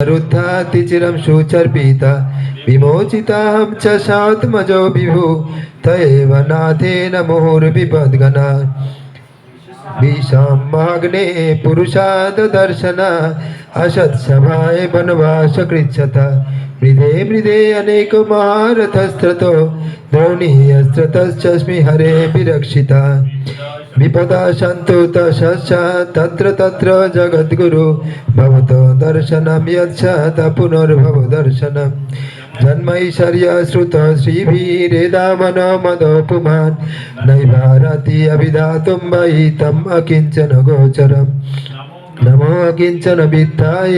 रुद्धाति चिरं शुचर्पिता विमोचिताहं च सात्मजो विभु तयेव नाथेन मुहुर्विपद्गना विषामाग्ने पुरुषाद दर्शना असत्सभाय वनवास कृच्छता मृदे मृदे अनेक महारथस्त्रतो द्रोणीयस्त्रतश्चस्मि हरे विरक्षिता विपदा सन्तुतश्च तत्र तत्र जगद्गुरु भवतो दर्शनं यच्छत पुनर्भव दर्शनम् जन्मैश्वर्य श्रुत श्रीभिरेदामन मदोपुमान् नैवारति अभिधातुं वै तम् अकिञ्चन गोचरम् नमो अकिञ्चन वित्ताय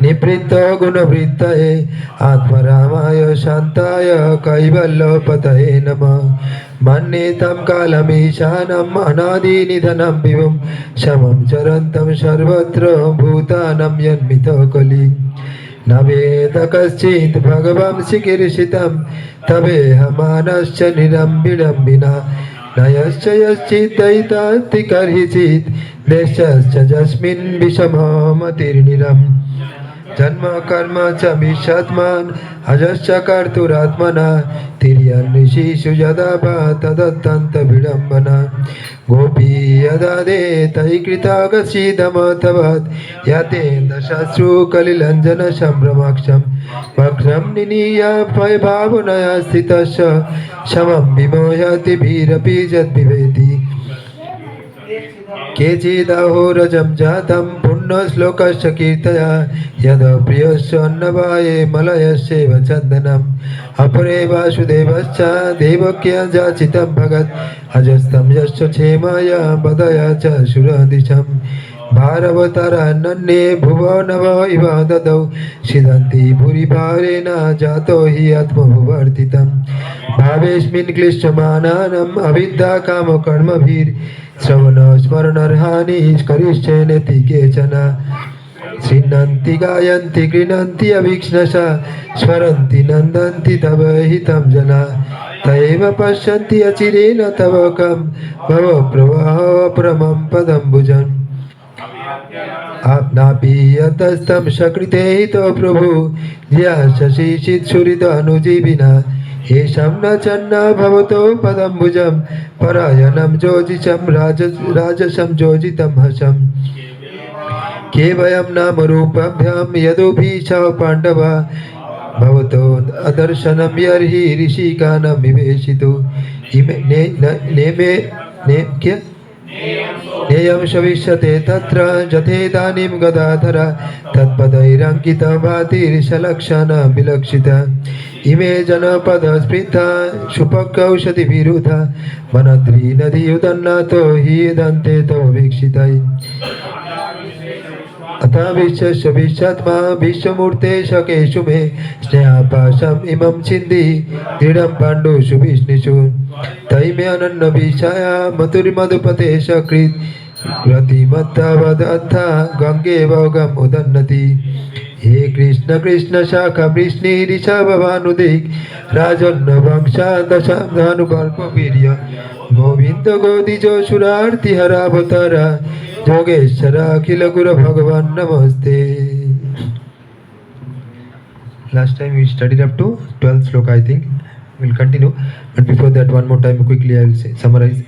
निवृत्त गुणवृत्तये आत्मरामाय शान्ताय कैवल्यपतये नमः मन्ये तं कालमीशानम् अनादिनिधनं विभुं समं चरन्तं सर्वत्र भूतानं यन्मितो कलि न वेद कश्चित् भगवं चिकीर्षितं तवेहमानश्च निरम्बिडम्बिना न यश्च यश्चित् दैतात्ति कर्हिचित् देशश्च यस्मिन् विषममतिर्निरम् जन्म कर्म च विषात्मान् अजश्च कर्तुरात्मना तिर्यन्निशिषु यदा वा तदत्यन्त विडम्बना गोपी यदा दे तयि कृतागसीदमतवत् याते दशाश्रु कलिलञ्जन सम्भ्रमाक्षं वक्रं निनीय भयभावनया स्थितस्य समं विमोहति भीरपि यद्विवेति केचिदहोरजं जातं पुण्यश्लोकस्य कीर्तया यद प्रियस्य अन्नवाये मलयस्यैव चन्दनम् अपरे वासुदेवश्च देवक्या जाचितं भगत् अजस्तं यश्च क्षेमाय वदया च सुरदिशं भारवतरान्ये भुवनव इव ददौ सिदन्ति भूरिभारेण जातो हि आत्मभुवर्तितं भावेस्मिन् क्लिश्यमानानाम् अविद्या कामकर्मभिर् श्रवण स्मरणर्हानि करिष्येनेति केचन श्रीनन्ति गायन्ति गृह्णन्ति अभीक्ष्णसा स्मरन्ति नन्दन्ति तव हितं जना तयैव पश्यन्ति अचिरेण तव कं भव प्रवाह परमं पदम्बुजम् आपनापि यतस्तं सकृते हितो प्रभु धिया शशिचित्सुरित अनुजीविना येषां न चन्ना भवतो पदम्बुजं परायणं जोजितं राजसं जोजितं हसम् केवयं नामरूपाभ्यां यदुभीषः पाण्डवा भवतो अदर्शनं यर्हि ऋषिकानं विवेशितो नेयं शविष्यते तत्र जथेदानीं गदाधरा तत्पदैरङ्किता भातिर्षलक्षणा विलक्षिता इमे जनपदस्पृता शुपकौषधिविरुधा वनद्री नदीयुदन्नातो हि दन्ते तव वीक्षितै अथ विश्वस्य विश्वात्मा विश्वमूर्ते शकेषु मे स्नेहापाशम् इमं छिन्दी दृढं पाण्डुषु विष्णुषु तै मे अनन्यविषया मधुरिमधुपते सकृत् प्रतिमत्तावदत्था गङ्गे भोगम् उदन्नति हे कृष्ण कृष्ण शाखा वृष्णिरिषभवानुदिक् राजन्नवंशा दशाब्दानुकल्पवीर्य गोविन्द गोदिजो सुरार्तिहरावतारा योगेश्वर अखिल गुरु भगवान नमस्ते. Last time we studied up to 12th sloka, I think. We'll continue, but before that, one more time quickly I will say, summarize.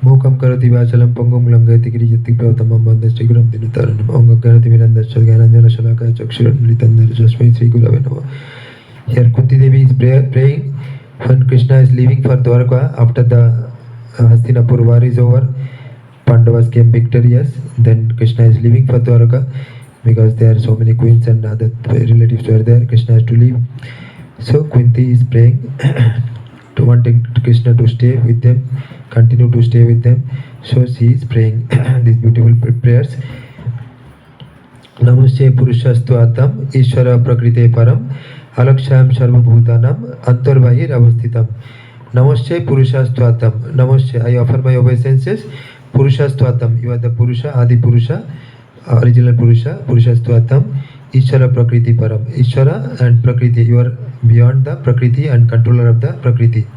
Mukam karati vachalam pangum langayati kiriyati pravatamam bandhasti guram dinataranam anga karati mirandascha gyananjana shalakaya chakshuran mritandar jasmai Sri Gurave Namah. Here Kunti Devi is praying when Krishna is leaving for Dwarka after the Hastinapur war is over. Pandavas came victorious. Then Krishna is leaving for Dwarka because there are so many queens and other relatives were there. Krishna has to leave. So Kunti is praying to wanting Krishna to stay with them, continue to stay with them. So she is praying these beautiful prayers. Namaste Purushastu Atam Ishvara Prakrite Param Alakshayam Sarvabhutanam Antarvahir Avasthitam. Namaste Purushastvatam. Namaste. I offer my obeisances. Purushastvatam. You are the Purusha, Adi Purusha, original Purusha. Purushastvatam. Ishvara Prakriti Param. Ishvara and Prakriti. You are beyond the Prakriti and controller of the Prakriti.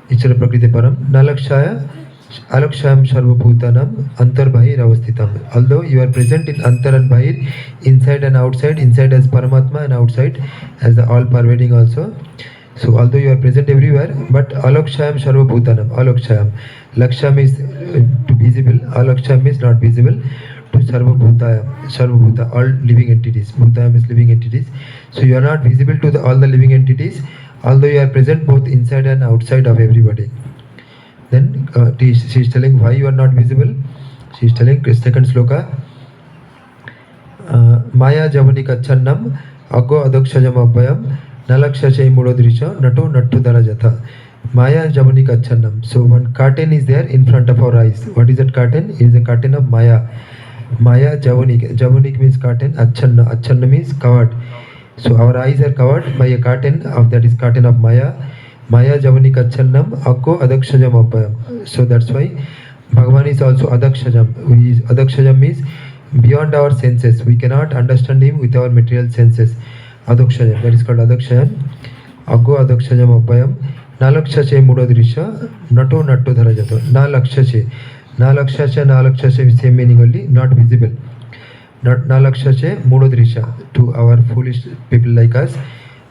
Ishvara Prakriti Param. Nalakshaya Alaksham Sarvabhutanam Antarbahir Avasthitam. Although you are present in Antar and Bahir, inside as Paramatma and outside as the all pervading also. So although you are present everywhere, but Alaksham Sarvabhutanam, Alaksham. Laksham is visible, Alaksham is not visible to Sarvabhuta, all living entities. Bhutayam is living entities. So you are not visible to all the living entities, although you are present both inside and outside of everybody. Then she is telling why you are not visible. She is telling second sloka. Maya Javanika Channam Aggo Adakshajam Abhayam Nalaksha Mudodrisha Natu Nattu Darajata. Maya Javanika Channam. So one curtain is there in front of our eyes. What is that curtain? It is a curtain of Maya. Maya Javanik. Javanik means curtain. Achanna. Achanna means covered. So our eyes are covered by a curtain of that is curtain of Maya. Maya Javanik Achannam Akko Adakshajam Abhayam. So that's why Bhagavan is also Adakshajam. Adakshajam means beyond our senses. We cannot understand him with our material senses. Adakshajam. That is called Adakshajam. Akko Adakshajam Abhayam. Nalakshache Mudodrisha Nato Natto Dharajato. Nalakshache. Nalakshache same meaning only, not visible. Nalakshache Mudodrisha to our foolish people like us.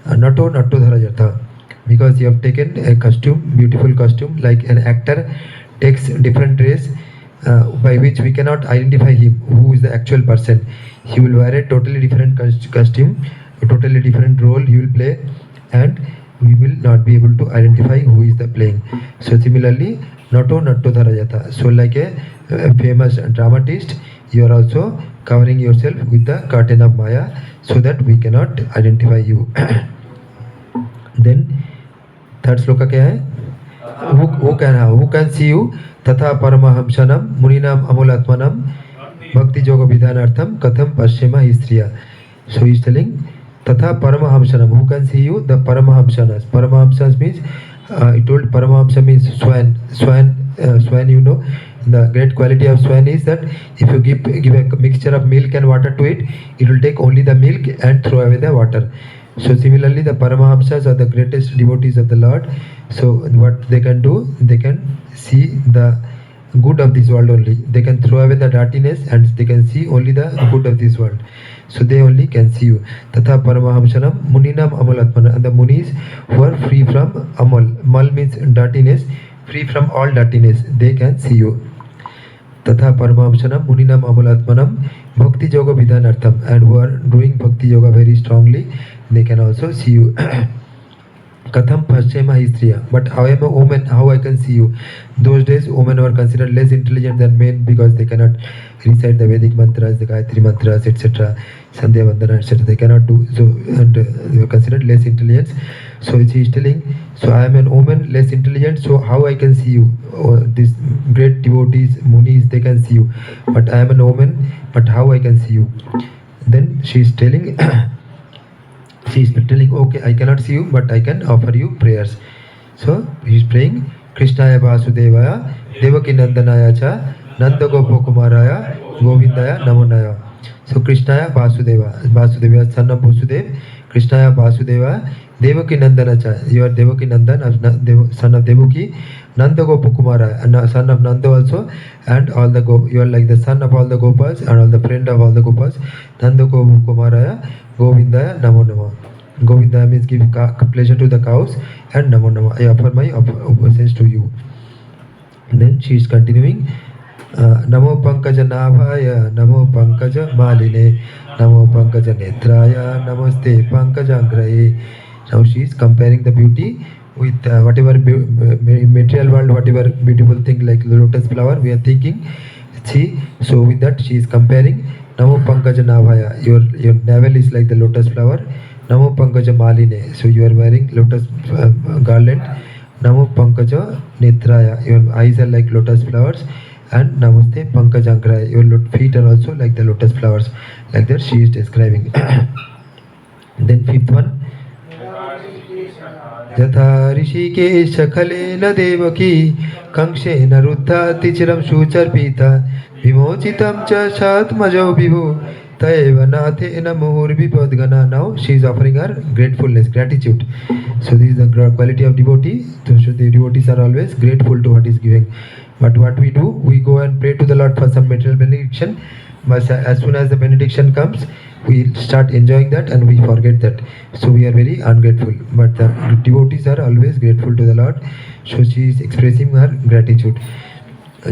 Nato Natto Dharajata. Because you have taken a costume, beautiful costume, like an actor takes different dress by which we cannot identify him, who is the actual person. He will wear a totally different costume, a totally different role he will play, and we will not be able to identify who is the playing. So similarly, Nato Natto Dharajata. So like a famous dramatist, you are also covering yourself with the curtain of Maya so that we cannot identify you. Then third sloka क्या है? Who can see you? तथा परमहंसनम मुनिनाम अमूलात्मनम भक्ति योग विधानार्थम कथम पश्चिमा स्त्रिया. So he is telling तथा परमहंसनम. Who can see you? The Paramahamsanas. Paramahamsanas means he told Paramahamsa means swan. Swan, you know. The great quality of swan is that if you give a mixture of milk and water to it, it will take only the milk and throw away the water. So similarly, the Paramahamsas are the greatest devotees of the Lord. So what they can do, they can see the good of this world only. They can throw away the dirtiness and they can see only the good of this world. So they only can see you. Tatha Paramahamsanam Muninam Amalatmana. And the Munis who are free from Amal. Mal means dirtiness. Free from all dirtiness. They can see you. Tatha Paramahamsanam Muninam Amalatmanam Bhakti Yoga Vidhanartham. And who are doing Bhakti Yoga very strongly, they can also see you. Katham Paschema Histriya. But I am a woman, how I can see you? Those days, women were considered less intelligent than men because they cannot recite the Vedic mantras, the Gayatri mantras, etc. Sandhya Vandana, etc. They cannot do so, and they were considered less intelligent. So she is telling, so I am a woman, less intelligent, so how I can see you? These great devotees, munis, they can see you. But I am a woman, but how I can see you? Then she is telling, okay, I cannot see you, but I can offer you prayers. So he is praying, Krishnaya Vasudevaya, Devaki Nandanaya cha, Nanda Gopakumaraya, Govindaya Namonaya. So Krishnaya Vasudeva, son of Vasudev, Krishnaya Vasudeva, Devaki Nandana cha, you are Devaki Nandan, son of Devaki, Nanda Gopakumara, son of Nanda also, and all the you are like the son of all the Gopals and all the friend of all the Gopals, Nanda Gopakumaraya, Govindaya Namo Nama. Govinda means give pleasure to the cows, and Namo Nama, I offer my obeisance to you. Then she is continuing, Namo Pankaja Nabhaya, Namo Pankaja Maline, Namo Pankaja Netraya, Namaste Pankaja Angraye. Now she is comparing the beauty with whatever material world, whatever beautiful thing like the lotus flower we are thinking. See, so with that she is comparing Namo Pankaja Nabhaya. Your navel is like the lotus flower. Namo Pankaja Maline. So you are wearing lotus garland. Namo Pankaja Netraya. Your eyes are like lotus flowers. And Namaste Pankajangraya. Your feet are also like the lotus flowers. Like that she is describing. Then fifth one. Yatha Rishikesha Khalena Devaki Kangshe Narudha Tichiram Shuchar Pita Vimochitam Cha Shatmajo Vivo Taeva Nathena Muhur Vipadgana. Now she is offering her gratefulness, gratitude. So this is the quality of devotee. So the devotees are always grateful to what is giving. But what we do, we go and pray to the Lord for some material benediction. But as soon as the benediction comes, we start enjoying that and we forget that. So we are very ungrateful. But the devotees are always grateful to the Lord. So she is expressing her gratitude.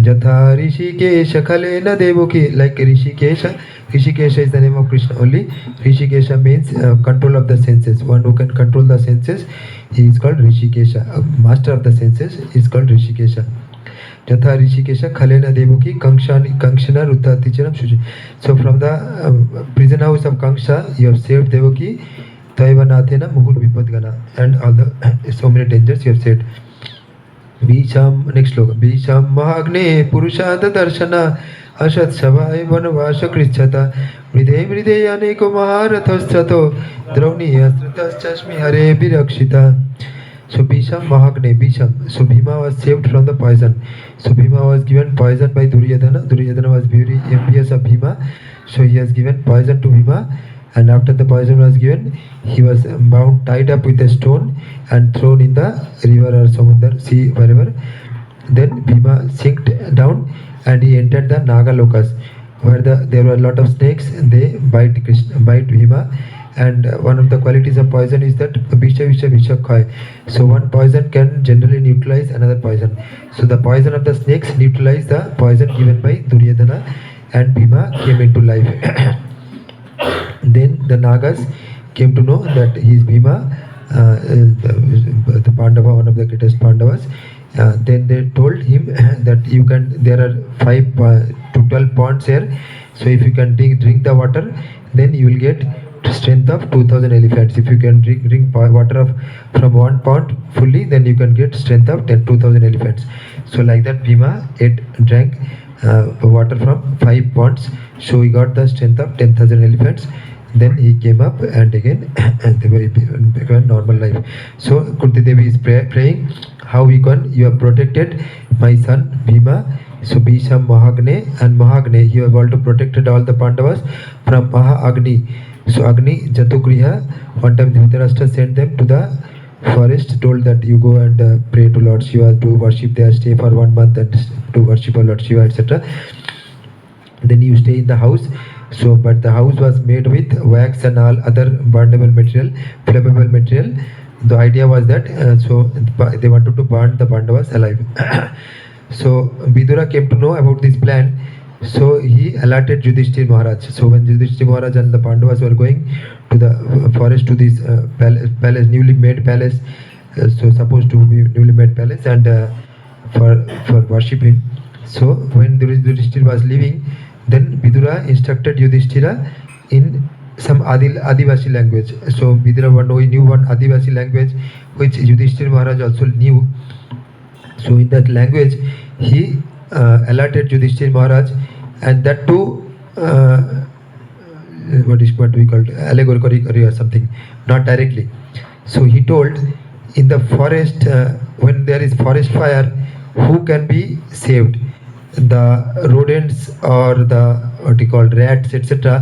Jatha Rishikesha Kalena Devoki, like Rishikesha. Rishikesha is the name of Krishna only. Rishikesha means control of the senses. One who can control the senses, he is called Rishikesha. Master of the senses is called Rishikesha. Jatha Rishikesha Khalena Devoki Kankshana Ruttaticharam Shuji. So from the prison house of Kanksha, you have saved Devaki, Taivanathena Muhur Vipadgana, and all the so many dangers you have saved. Bisham, next sloka. Bisham Mahagne Purushada Darshana Ashat Savai Vanavasha Krichata Mride Mride Yaneko Maharathasthato Drauni Astratas Chashmi Hare Birakshita. So Bisham Mahagne, Bisham. So Bhima was saved from the poison. So Bhima was given poison by Duryodhana. Duryodhana was very envious of Bhima. So he has given poison to Bhima. And after the poison was given, he was bound, tied up with a stone and thrown in the river or Samudra, sea, wherever. Then Bhima sinked down and he entered the Naga Lokas, where there were a lot of snakes. They bite Bhima. And one of the qualities of poison is that Bisha Visha Visha Khai. So one poison can generally neutralize another poison. So the poison of the snakes neutralized the poison given by Duryodhana, and Bhima came into life. Then the Nagas came to know that he is Bhima, the Pandava, one of the greatest Pandavas. Then they told him that there are 5 to 12 ponds here. So if you can drink the water, then you will get strength of 2000 elephants. If you can drink water from 1 pond fully, then you can get strength of 2,000 elephants. So like that, Bhima drank water from 5 ponds. So he got the strength of 10,000 elephants. Then he came up and again they began normal life. So Kunti Devi is praying, how you have protected my son Bhima. So Bhisham Mahagne, and Mahagne, you have also protected all the Pandavas from Agni. So Agni Jatugriha, one time Dhritarashtra sent them to the forest, told that you go and pray to Lord Shiva, to worship there, stay for 1 month and to worship Lord Shiva, etc. Then you stay in the house. So, but the house was made with wax and all other burnable material, flammable material. The idea was that so they wanted to burn the Pandavas alive. So Vidura came to know about this plan. So he alerted Yudhishthir Maharaj. So when Yudhishthir Maharaj and the Pandavas were going to the forest, to this palace, newly made palace, so supposed to be newly made palace, and for worshipping. So when Yudhishthir was leaving, then Vidura instructed Yudhishthira in some Adivasi language. So Vidura knew one Adivasi language which Yudhishthir Maharaj also knew. So in that language, he alerted Yudhishthir Maharaj, and that too, what we call allegorically or something, not directly. So he told, in the forest, when there is forest fire, who can be saved? The rodents or the rats, etc.,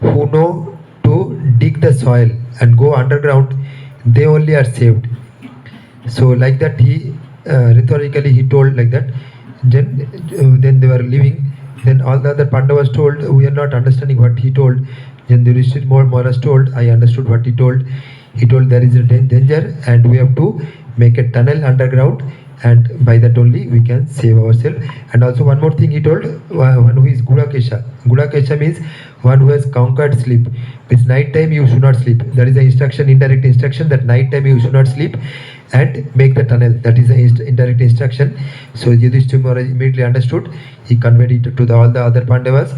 who know to dig the soil and go underground, they only are saved. So like that, he rhetorically he told like that. Then they were leaving. Then all the other Pandavas told, we are not understanding what he told. Then the Yudhishthir Maharaj told, I understood what he told. He told there is a danger and we have to make a tunnel underground, and by that only we can save ourselves. And also one more thing he told, one who is Gudakesha. Gudakesha means one who has conquered sleep. It's night time you should not sleep. That is the instruction, indirect instruction, that night time you should not sleep and make the tunnel. That is the indirect instruction. So Yudhishthira Maharaj immediately understood. He conveyed it to all the other Pandavas.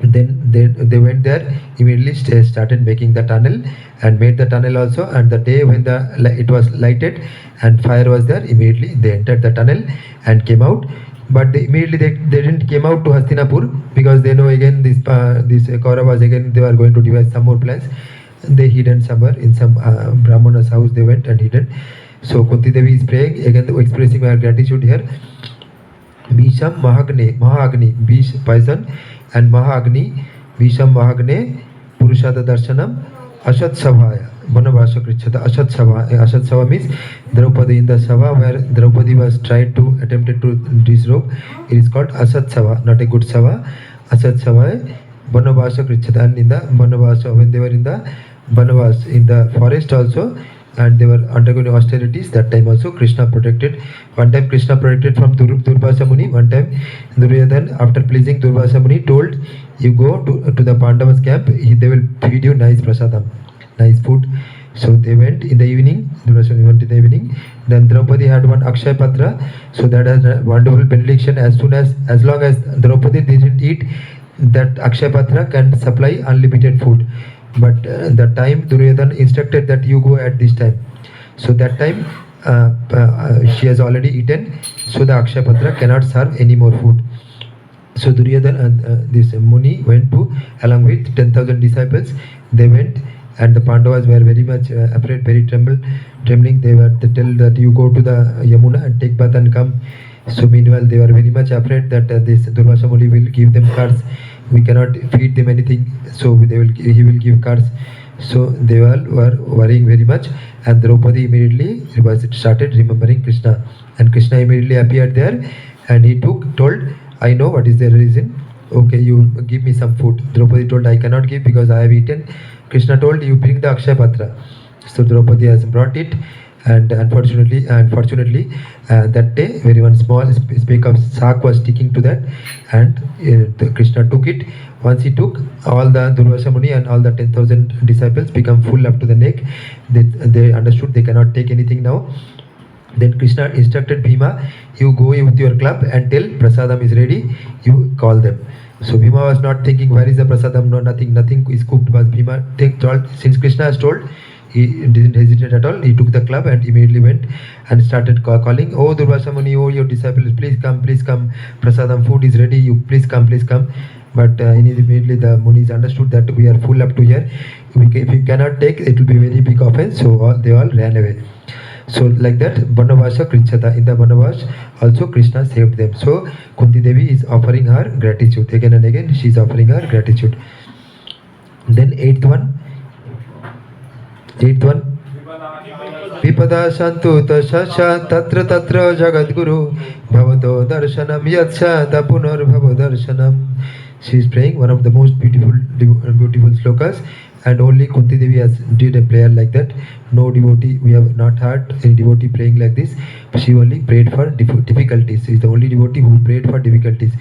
Then they went there, immediately started making the tunnel and made the tunnel also. And the day when it was lighted and fire was there, immediately they entered the tunnel and came out. But immediately they didn't came out to Hastinapur, because they know again this Kauravas again they were going to devise some more plans. They hidden somewhere in some Brahmana's house. They went and hidden. So Kunti Devi is praying again, expressing her gratitude here. Bisham Mahagni, Bish poison, and Mahagni, Bisham Mahagne, Purushada Darshanam, Ashat Savaya, Vanavasa Krichata, Ashat Sava. Ashat Sava means Draupadi in the Sava where Draupadi was tried to attempted to disrobe. It is called Asat Sava, not a good Sava. Asat Sava, Vanavasa Krichata, and in the Vanavasa when they were in the Vanavas in the forest also, and they were undergoing austerities. That time also Krishna protected. One time Krishna protected from Durvasa Muni. One time Duryodhan, after pleasing Durvasa Muni, told, "You go to the Pandavas camp. They will feed you nice prasadam, nice food." So they went in the evening. Durvasa Muni went in the evening. Then Draupadi had one Akshay Patra. So that has a wonderful benediction. As long as Draupadi didn't eat, that Akshay Patra can supply unlimited food. But the time Duryodhan instructed that you go at this time. So that time she has already eaten. So the Akshay Patra cannot serve any more food. So Duryodhan, this Muni went to along with 10,000 disciples. They went, and the Pandavas were very much afraid, very trembling. They were to tell that you go to the Yamuna and take bath and come. So meanwhile, they were very much afraid that this Durvasa Muni will give them curse. We cannot feed them anything, so he will give curse. So they all were worrying very much, and Draupadi immediately started remembering Krishna, and Krishna immediately appeared there, and he told, "I know what is the reason. Okay, you give me some food." Draupadi told, "I cannot give because I have eaten." Krishna told, "You bring the Akshay Patra." So Draupadi has brought it, and unfortunately, that day very one small speck of sack was sticking to that, and Krishna took it. Once he took, all the Durvasa Muni and all the 10,000 disciples become full up to the neck. They understood they cannot take anything now. Then Krishna instructed Bhima, "You go with your club and tell prasadam is ready. You call them." So Bhima was not thinking, where is the prasadam? No, nothing is cooked. But Bhima told, since Krishna has told, he didn't hesitate at all. He took the club and immediately went and started calling, "Oh Durvasa Muni, oh your disciples, please come. Prasadam food is ready. You please come." But immediately the Munis understood that we are full up to here. If we cannot take, it will be very big offense. So they all ran away. So like that, Vanavasa Krichata. In the Vanavas, also Krishna saved them. So Kunti Devi is offering her gratitude. Again and again, she is offering her gratitude. Then eighth one. Vipada Santu Tasasha Tatra Tatra Jagadguru Bhavato Darshanam Yatsha Tapunar Bhava Darshanam. She is praying one of the most beautiful slokas, and only Kunti Devi has did a prayer like that. No devotee, we have not heard any devotee praying like this. She only prayed for difficulties. She is the only devotee who prayed for difficulties.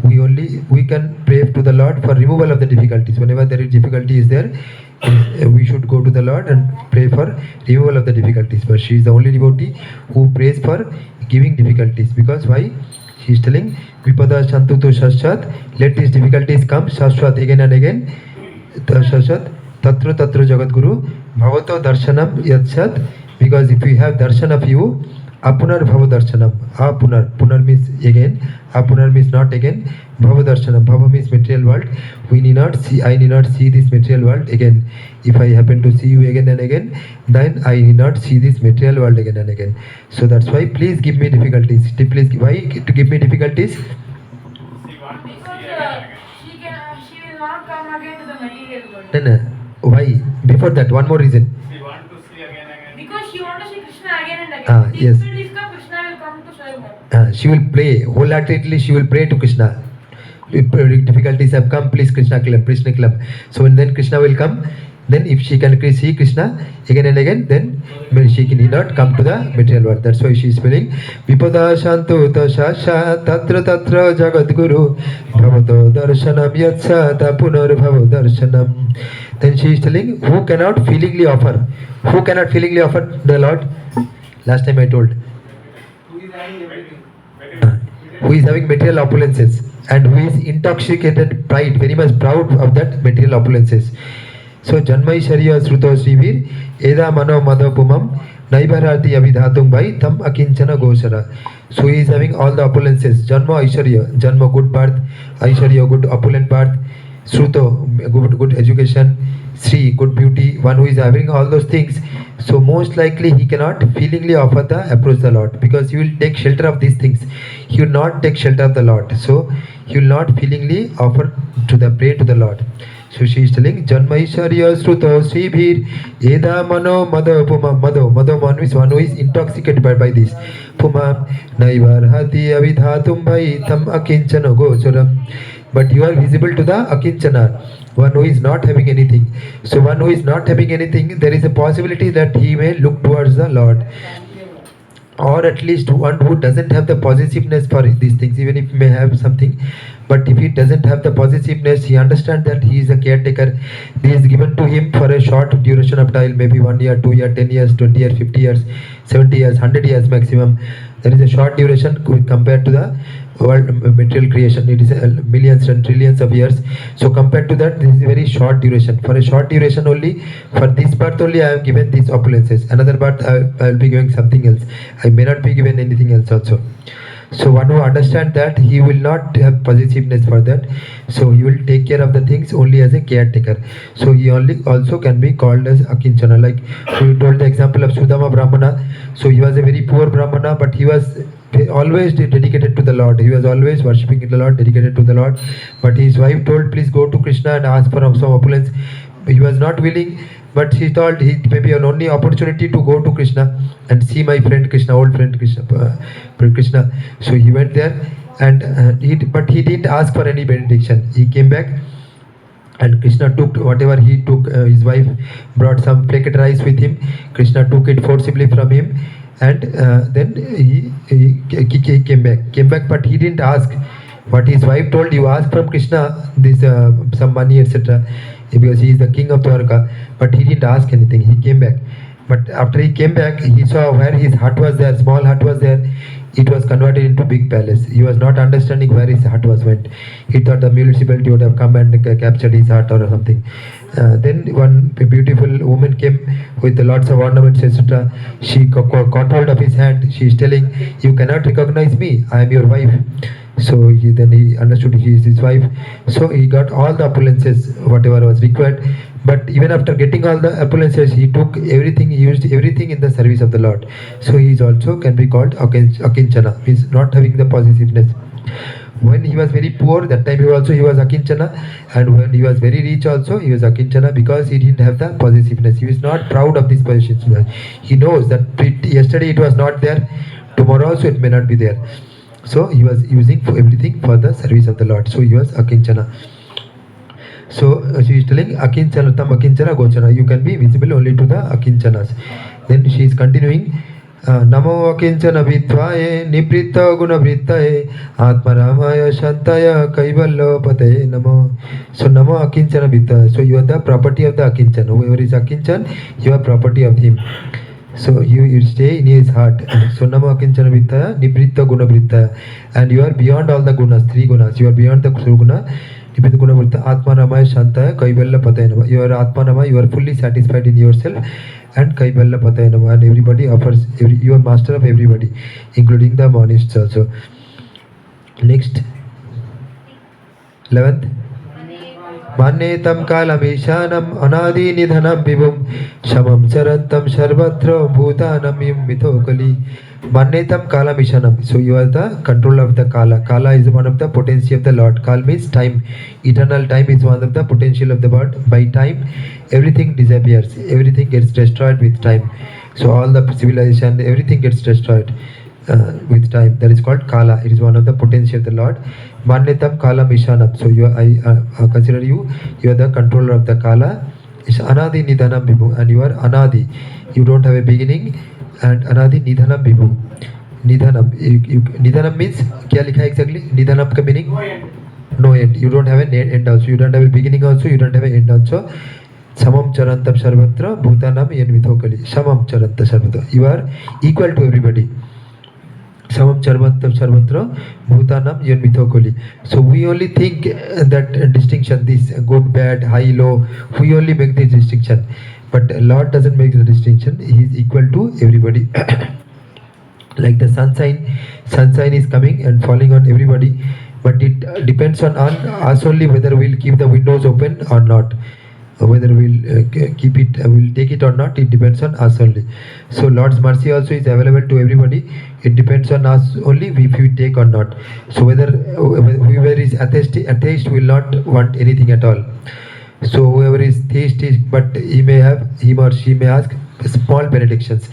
We can pray to the Lord for removal of the difficulties. Whenever there is difficulty is there, we should go to the Lord and pray for removal of the difficulties. But she is the only devotee who prays for giving difficulties. Because why? She is telling, Vipada Shantutu Shashat, let these difficulties come, Shashat, again and again. Shashat, Tatra Tatra Jagadguru, Bhavato Darshanam Yatsat, because if we have darshan of you, Apunar Bhava Darshanam, Punar means again, Apunar means not again, Bhava Darshanam, Bhava means material world. I need not see this material world again. If I happen to see you again and again, then I need not see this material world again and again. So that's why please give me difficulties. Why to give me difficulties? She will not come again to the material world. No. Why? Before that, one more reason. She want to see again and again. Because she want to see Krishna again and again. Yes. Krishna will come to serve her. She will pray wholeheartedly. She will pray to Krishna. If difficulties have come, please Krishna club. So when then Krishna will come, then if she can see Krishna again and again, then she need not come to the material world. That's why she is spelling Vipada Shantu Tasasha Tatra Tatra Jagadguru Bhavato Darshanam Yatsata Punar Bhava Darshanam. Then she is telling, who cannot feelingly offer the Lord? Last time I told. Who is having material opulences and who is intoxicated pride, very much proud of that material opulences. So Janmai Shariya Sruto Srivir Eda Mano Madhapumam Naibarati Abhidhatum Bhai Tam Akinchana Gosara. So he is having all the opulences. Janma Aishwarya, Janma good birth, Aishwarya good opulent birth, Sruto good education, Sri good beauty, one who is having all those things. So most likely he cannot feelingly approach the Lord, because he will take shelter of these things. He will not take shelter of the Lord. So he will not feelingly offer pray to the Lord. So she is telling Janmaisharya Sruto Sribhir Eda Mano Mado Puma Mado one is one who is intoxicated by this. Puma Naivar Hati Avidhatum Bhai Tam Akinchana Gocharam. But you are visible to the Akinchana, one who is not having anything. So one who is not having anything, there is a possibility that he may look towards the Lord, or at least one who doesn't have the possessiveness for these things, even if he may have something, but if he doesn't have the possessiveness, he understands that he is a caretaker. This is given to him for a short duration of time, maybe 1 year, 2 year, 10 years, 20 years, 50 years, 70 years, 100 years maximum. There is a short duration compared to the world material creation. It is millions and trillions of years. So compared to that, this is a very short duration. For a short duration only, for this birth only, I have given these opulences. Another birth, I will be giving something else. I may not be given anything else also. So one who understands that, he will not have possessiveness for that. So he will take care of the things only as a caretaker. So he only also can be called as Akinchana. Like we told the example of Sudama Brahmana. So he was a very poor Brahmana, but he was always dedicated to the Lord. He was always worshipping the Lord, dedicated to the Lord. But his wife told, please go to Krishna and ask for some opulence. He was not willing, but he thought he maybe an only opportunity to go to Krishna and see my friend Krishna, old friend Krishna. So he went there, and but he didn't ask for any benediction. He came back, and Krishna took whatever he took. His wife brought some flaked rice with him. Krishna took it forcibly from him, and then he came back, but he didn't ask. What his wife told, you ask from Krishna this some money, etc., because he is the king of Dwarka. But he didn't ask anything. He came back. But after he came back, he saw where his hut was there, small hut was there. It was converted into big palace. He was not understanding where his hut was went. He thought the municipality would have come and captured his hut or something. Then one beautiful woman came with lots of ornaments, etc. She caught hold of his hand. She is telling, you cannot recognize me. I am your wife. So then he understood he is his wife. So he got all the opulences, whatever was required. But even after getting all the opulences, he took everything, he used everything in the service of the Lord. So he is also can be called Akinchana, means not having the possessiveness. When he was very poor, that time he was Akinchana, and when he was very rich also, he was Akinchana, because he didn't have the possessiveness. He was not proud of this possessiveness. He knows that yesterday it was not there, tomorrow also it may not be there. So he was using for everything for the service of the Lord. So he was Akinchana. So she is telling Akinchana, Tam Akinchana Gochana. You can be visible only to the Akinchanas. Then she is continuing. Namo Akinchana Vitvaye Nibrita Guna Vrittaye Atmaramaya Shantaya Kaivallo Pataye Namo. So Namo Akinchana Vitvaye. So you are the property of the Akinchana. Whoever is Akinchan, you are property of him. So you stay in his heart. So Namo Akinchana Vittaya Nibritta Guna Vrittaya. And you are beyond all the gunas, 3 gunas. You are beyond the Guna. Nibritta Guna Vrittaya Atma Namaya Shantaya Kaivalla Pataya Nama. You are Atma Nama, you are fully satisfied in yourself. And Kaivalla Pataya Nama. And everybody offers, you are master of everybody, including the monists also. Next. 11th. Manetam kalameshanam anadi nidhanam vibhum shamam charantam sarvatra bhutanam yum mithokali. Manetam kalameshanam. So you are the controller of the Kala. Kala is one of the potency of the Lord. Kal means time. Eternal time is one of the potential of the Lord. By time, everything disappears. Everything gets destroyed with time. So all the civilization, everything gets destroyed with time. That is called Kala. It is one of the potency of the Lord. Mannetam Kala Mishanam. So I consider you are the controller of the Kala. It's Anadi Nidhanam Vibhu, and you are Anadi. You don't have a beginning, and Anadi Nidhanam Vibhu. Nidhanam. Nidhanam means क्या लिखा है exactly? Nidhanam का meaning? No end. You don't have an end also. You don't have a beginning also. You don't have an end also. Samam Charantam Sarvatra Bhutanam Yenvithokali. Samam Charanta Sarvatra. You are equal to everybody. Samam Charvantam Sarvatra Bhutanam Yenvithokali. So we only think that distinction, this good, bad, high, low, we only make this distinction. But Lord doesn't make the distinction. He is equal to everybody. Like the sunshine is coming and falling on everybody. But it depends on us only whether we'll keep the windows open or not. Whether we'll keep it, we'll take it or not, it depends on us only. So Lord's mercy also is available to everybody. It depends on us only if we take or not. So whether whoever is atheist will not want anything at all. So whoever is thirsty, but him or she may ask small benedictions.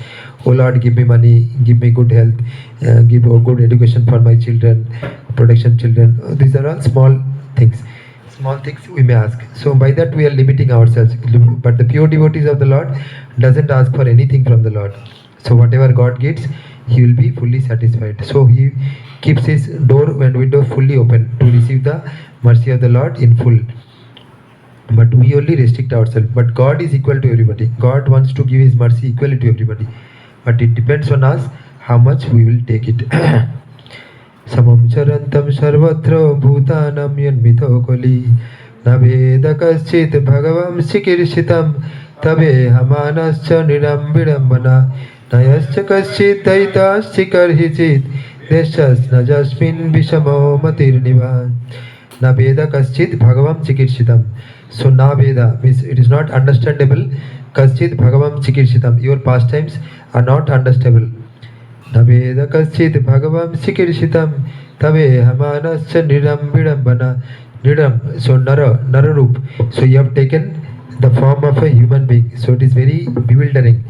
Oh Lord, give me money, give me good health, give a good education for my children, protection children. These are all small things. Small things we may ask. So by that we are limiting ourselves. But the pure devotees of the Lord doesn't ask for anything from the Lord. So whatever God gives, he will be fully satisfied. So he keeps his door and window fully open to receive the mercy of the Lord in full. But we only restrict ourselves. But God is equal to everybody. God wants to give his mercy equally to everybody. But it depends on us how much we will take it. समं चरन्तं सर्वत्र भूतानां यन्मितो कलि न भेद कश्चित् भगवं चिकीर्षितं तबेहमानश्च निरम्बिडम्बना न यश्च कश्चित् दयिताश्च कर्हिचित् देशस् जस्मिन् विषमो मतिर्निवान् न भेद कश्चित् भगवं चिकीर्षितं. So na veda means it is not understandable. Kaschit bhagavam chikirsitam. Your pastimes are not understandable. Na veda kaschit bhagavam chikirsitam. Tabe hamanascha niram vidambana. Niram. So nara roop. So you have taken the form of a human being. So it is very bewildering.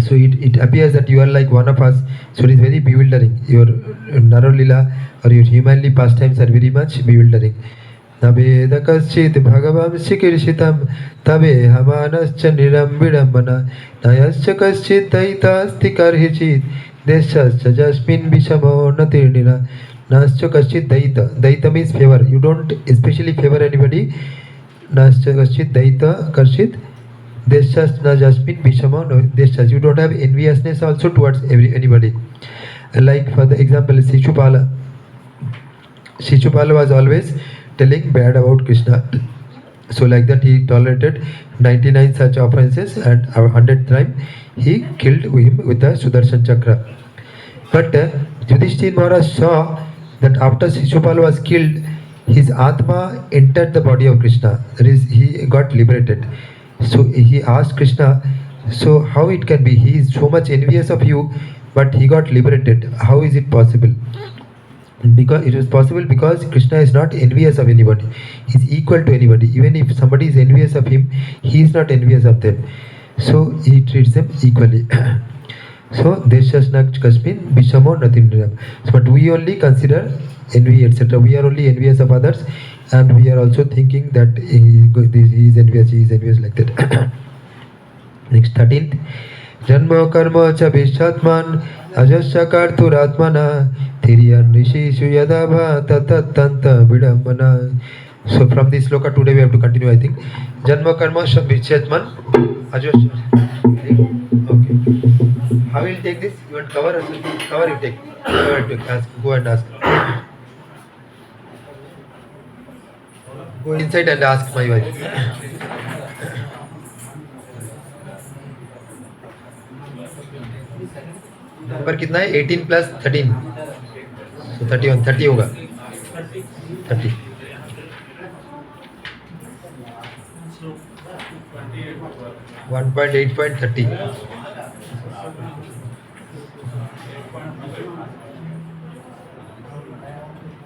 So it appears that you are like one of us. So it is very bewildering. Your Narolila or your humanly pastimes are very much bewildering. Naved कश्चित् भगवं चिकीर्षितं तबेहमानश्च निरम्बिडम्बना नयश्च कश्चित् दयितास्ति कर्हिचित् देशश्च जस्मिन् विषमो नतिर्निरा नश्च कश्चित् दयिता. Dayita means favor. You don't especially favor anybody. नश्च कश्चित् दयिता कर्षित् देशश्च न जस्मिन् विषमो देशश्च. You don't have enviousness also towards anybody. Like for the example, Shishupala. Shishupala was always telling bad about Krishna. So like that he tolerated 99 such offenses and 100th time he killed him with the Sudarshan Chakra. But Yudhishthir Maharaj saw that after Shishupala was killed, his Atma entered the body of Krishna. That is, he got liberated. So he asked Krishna, so how it can be? He is so much envious of you, but he got liberated. How is it possible? Because it is possible because Krishna is not envious of anybody. He is equal to anybody. Even if somebody is envious of him, he is not envious of them. So he treats them equally. So Deshasnak Kasmin Bishamo Natindiram. But we only consider envy, etc. We are only envious of others, and we are also thinking that he is envious like that. Next 13th. Janma karma cha vishatman ajasya karturatmana thiriyan rishishu yadabha tatatanta vidambana. So from this sloka today we have to continue, I think. Janma karma cha vishatman ajasya. Okay. How will you take this? You want cover or something? Cover you take. Go and ask. Go inside and ask my wife. Number कितना है? 18 plus 13, so 31, 30 होगा. 30. One point 8.30.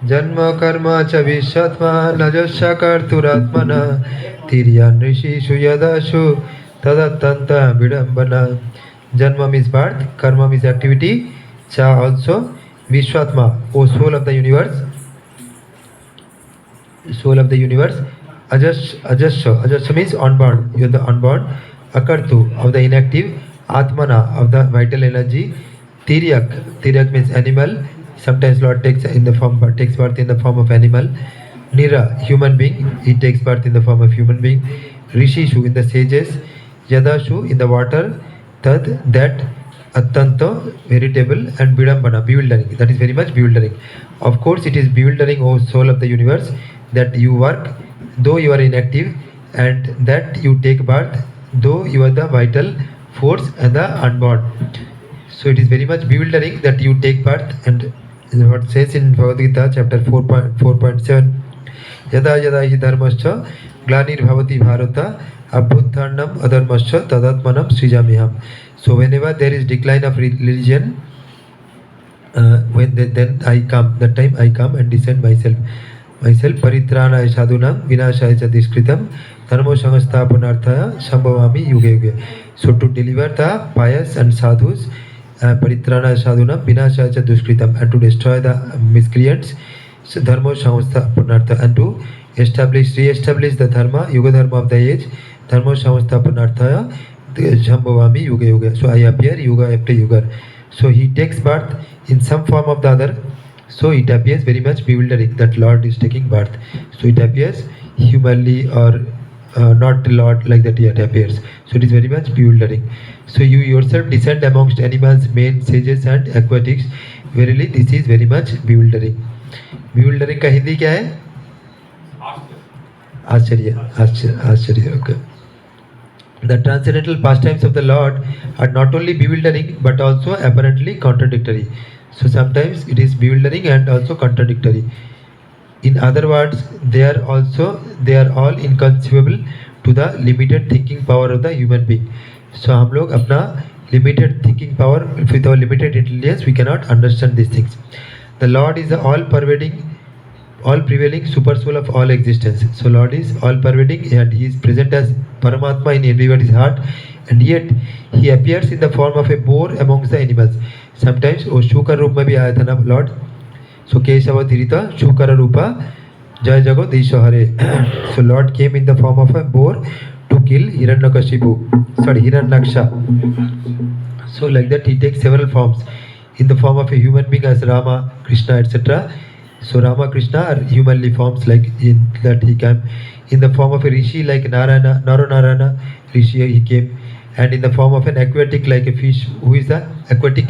जन्म कर्म च विश्वात्मा नजस्य कर्तुरात्मना तिर्यान् ऋषिषु यदाशु तदत्तन्त विडम्बना. Janma means birth, karma means activity, cha also, Vishwatma, O soul of the universe, Ajasya means unborn, you are the unborn, Akartu of the inactive, Atmana of the vital energy, Tiryak means animal, sometimes Lord takes birth in the form of animal, Nira, human being, he takes birth in the form of human being, Rishishu in the sages, Yadashu in the water, Tad, that, Attanto, veritable, and Bidambana, bewildering. That is very much bewildering. Of course, it is bewildering, O soul of the universe, that you work, though you are inactive, and that you take birth, though you are the vital force and the unborn. So it is very much bewildering that you take birth, and what says in Bhagavad Gita, chapter 4.7, Yada yada hi dharmascha glanir bhavati bharata abhutthanam adharmascha tadatmanam srijamiham. So whenever there is decline of religion, then I come, that time I come and descend myself. myself paritranaya sadhunam vinashaya cha diskritam dharmo samasthapanarthaya sambhavami yuge yuge. So to deliver the pious and sadhus, paritranaya sadhunam vinashaya cha duskritam, and to destroy the miscreants, so dharmo samasthapanarthaya, and to re-establish the dharma, yuga dharma of the age, dharmo samasthapanarthaya sambhavami yuge yuge. So I appear yuga after yuga. So he takes birth in some form of the other. So it appears very much bewildering that Lord is taking birth. So it appears humanly or not Lord like that it appears. So it is very much bewildering. So you yourself descend amongst animals, men, sages and aquatics. Verily this is very much bewildering. Bewildering का हिंदी क्या है? आश्चर्य. आश्चर्य. Okay. The transcendental pastimes of the Lord are not only bewildering but also apparently contradictory. So sometimes it is bewildering and also contradictory. In other words, they are all inconceivable to the limited thinking power of the human being. So हम लोग अपना limited thinking power, with our limited intelligence, we cannot understand these things. The Lord is the all prevailing super soul of all existence. So Lord is all pervading and he is present as Paramatma in everybody's heart, and yet he appears in the form of a boar amongst the animals. Sometimes वो शूकर रूप में भी आया था ना Lord. So Keshav धीरिता शूकर रूपा जय जगदीश हरे. So Lord came in the form of a boar to kill Hiranyaksha. So like that he takes several forms in the form of a human being as Rama, Krishna, etc. So Rama, Krishna are humanly forms, like in that he came in the form of a rishi like Narayana rishi he came, and in the form of an aquatic like a fish. Who is the aquatic?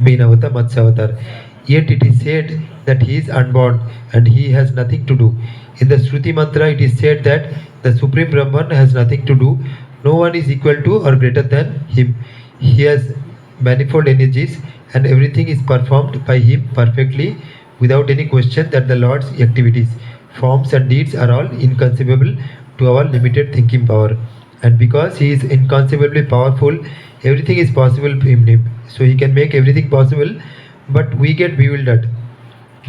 Meenavata, Matsavatar. Yet it is said that he is unborn and he has nothing to do. In the Shruti mantra it is said that the Supreme Brahman has nothing to do. No one is equal to or greater than him. He has manifold energies and everything is performed by him perfectly, without any question that the Lord's activities, forms and deeds are all inconceivable to our limited thinking power. And because he is inconceivably powerful, everything is possible in him. So he can make everything possible, but we get bewildered.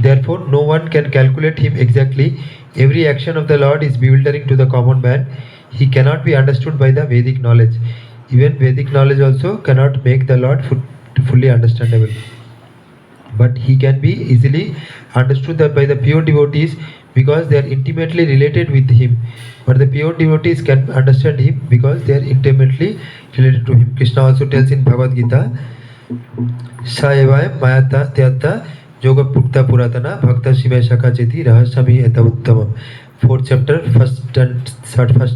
Therefore, no one can calculate him exactly. Every action of the Lord is bewildering to the common man. He cannot be understood by the Vedic knowledge. Even Vedic knowledge also cannot make the Lord fully understandable. But he can be easily understood by the pure devotees because they are intimately related with him. But the pure devotees can understand him because they are intimately related to him. Krishna also tells in Bhagavad Gita, Sayavaya Mayata Tyata Yoga Pukta Puratana Bhakta Shime Shaka Cheti Rahasami Eta Uttamam. 4th chapter, first,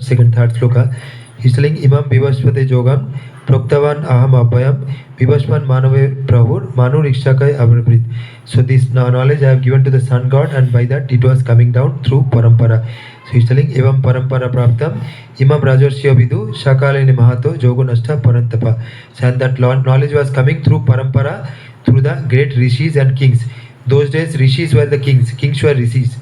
second, third sloka. He's telling Imam Vivasvate Jogam Proktavan Aham Abhayam Vivasvan Manave Prabhur Manu Rikshakai Avravrit. So this knowledge I have given to the sun god, and by that it was coming down through parampara. So he's telling Evam parampara praptam Imam Rajarsya Vidu Shakalini Mahato Jogunashta Parantapa. So and that knowledge was coming through parampara, through the great rishis and kings. Those days rishis were the kings were rishis.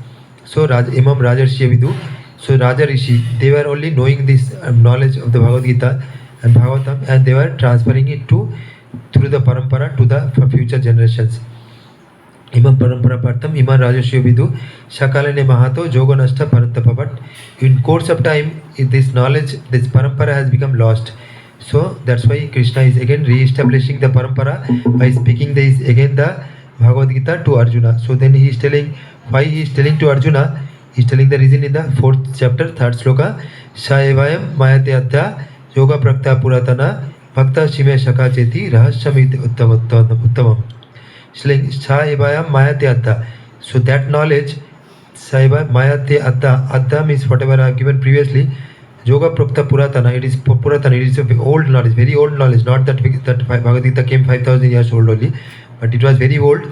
So Imam Rajarsya Vidu, so Raja Rishi, they were only knowing this knowledge of the Bhagavad Gita and Bhagavatam, and they were transferring it through the parampara to the future generations. Imam parampara partam, Imam Rajashya Vidu, Shakalane Mahato, Joganashta Parantapa. But in course of time, this knowledge, this parampara has become lost. So that's why Krishna is again re-establishing the parampara by speaking this again the Bhagavad Gita to Arjuna. So then he is telling why he is telling to Arjuna. He is telling the reason in the 4th chapter, 3rd sloka. Shaevayam Mayate Adya Yoga Prakta Puratana Bhakta Shime Shaka Cheti Rahashamit Uttamam. Shaevayam Mayate Adya. So that knowledge, Saiva Mayate Adya. Adya means whatever I have given previously. Yoga Prakta Puratana, it is Puratana, it is old knowledge, very old knowledge, not that Bhagavad Gita came 5000 years old only, but it was very old.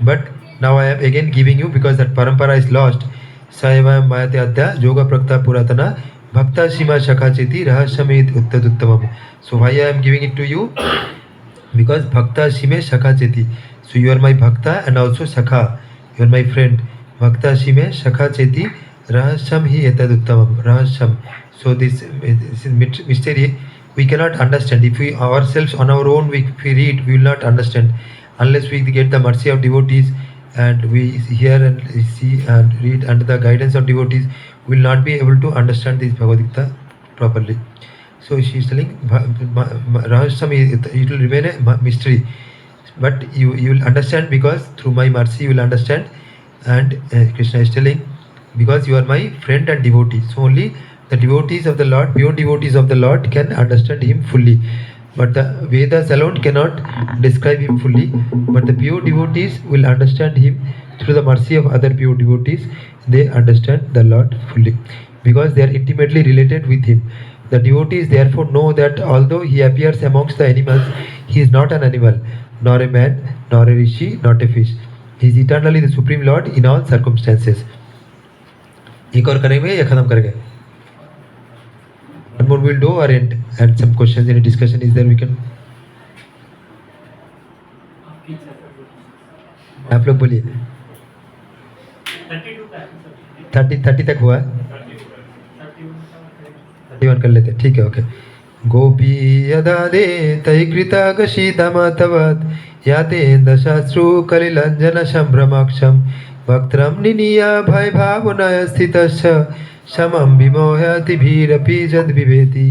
But now I am again giving you because that parampara is lost. Saivayam Mayate Adya Yoga Prakta Puratana Bhakta Shima Shaka Cheti Rahashamit Uttaduttamam. So why I am giving it to you? Because Bhakta Shime Shaka Cheti. So you are my Bhakta and also Shaka. You are my friend. Bhakta Shime Shaka Cheti Rahasham Hi Etaduttamam. Rahasham. So this is mystery we cannot understand. If we ourselves on our own if we read, we will not understand unless we get the mercy of devotees and we hear and see and read under the guidance of devotees, will not be able to understand this Bhagavad Gita properly. So she is telling, Rahasam, it will remain a mystery, but you will understand, because through my mercy you will understand. And Krishna is telling, because you are my friend and devotee, so only the devotees of the Lord, pure devotees of the Lord, can understand him fully. But the Vedas alone cannot describe him fully. But the pure devotees will understand him through the mercy of other pure devotees. They understand the Lord fully, because they are intimately related with him. The devotees therefore know that although he appears amongst the animals, he is not an animal, nor a man, nor a rishi, not a fish. He is eternally the Supreme Lord in all circumstances. एक और करेंगे या खत्म करेंगे? One more we'll do or end, and some questions in a discussion is there, we can. आप लोग बोलिए. 30 तक हुआ, 31 कर लेते, ठीक है, ओके. गोपी यदा दे तै कृता गशीतमतवत् याते दशाश्रु कलिलञ्जन संभ्रमक्षं वक्त्रं निनीय भय भावनय स्थितस्य समं विमोहयति भीरपि जद विभेति.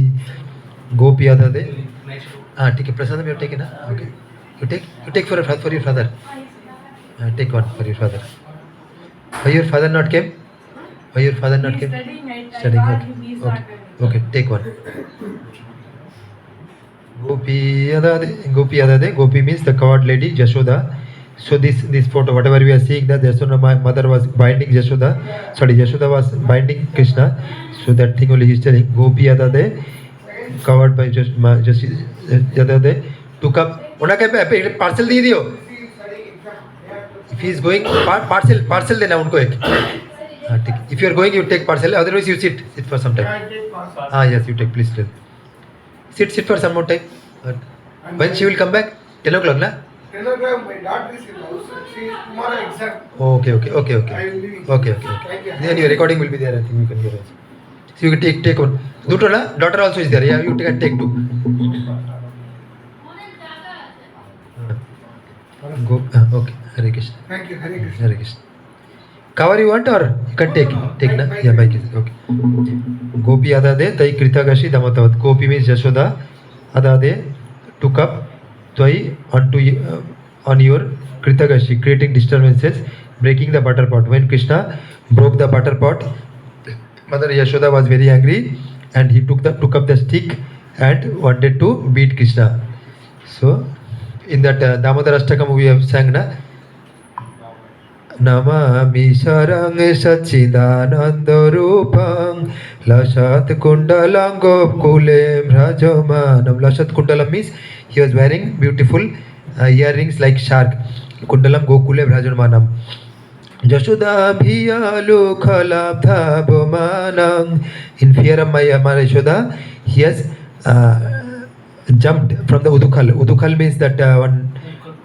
गोपी यदा दे, ठीक है, प्रसाद में टेक ना, okay, you take for your father, take one for your father. Why your father not came? Why your father not came? Studying, okay, take one. Gopi Adade. Gopi means the coward lady, Jashoda. So this photo, whatever we are seeing, that Jashoda, my mother was binding Jashoda. Sorry, Jashoda was binding Krishna. So that thing only he is telling. Gopi Adade, covered by Jashoda, took up. उन्हें क्या parcel दे दियो. If he is going, parcel देना उनको एक. ठीक. If you are going, you take parcel. Otherwise, you sit for some time. Yes, you take. Please tell. Sit for some more time. When she will come back? 10 o'clock, na? 10 o'clock, my daughter is in the house. She is tomorrow exam. Okay. I will leave. Okay. Then your recording will be there. I think you can hear it. So you can take one. Daughter also is there. Yeah, you can take two. Go. Okay. Hare Krishna. Thank you, Hare Krishna. Hare Krishna. Cover you want, or you can take? Take na? Yeah, bike is okay. Gopi Adade Tai Kritagashi Damatavat. Gopi means Jashoda. Adade took up Twai on your Kritagashi, creating disturbances, breaking the butter pot. When Krishna broke the butter pot, Mother Yashoda was very angry, and he took up the stick and wanted to beat Krishna. So in that Damodar Ashtakam we have sang na. Namami sarang sachidananda rupam lasat kundalam gopkulem rajamanam. Lasat kundalam means he was wearing beautiful earrings like shark. Kundalam gokulem rajamanam. Jashoda bhiyalu khalabdha bomanam. In fear of my Yashoda, he has jumped from the udukal. Udukal means that one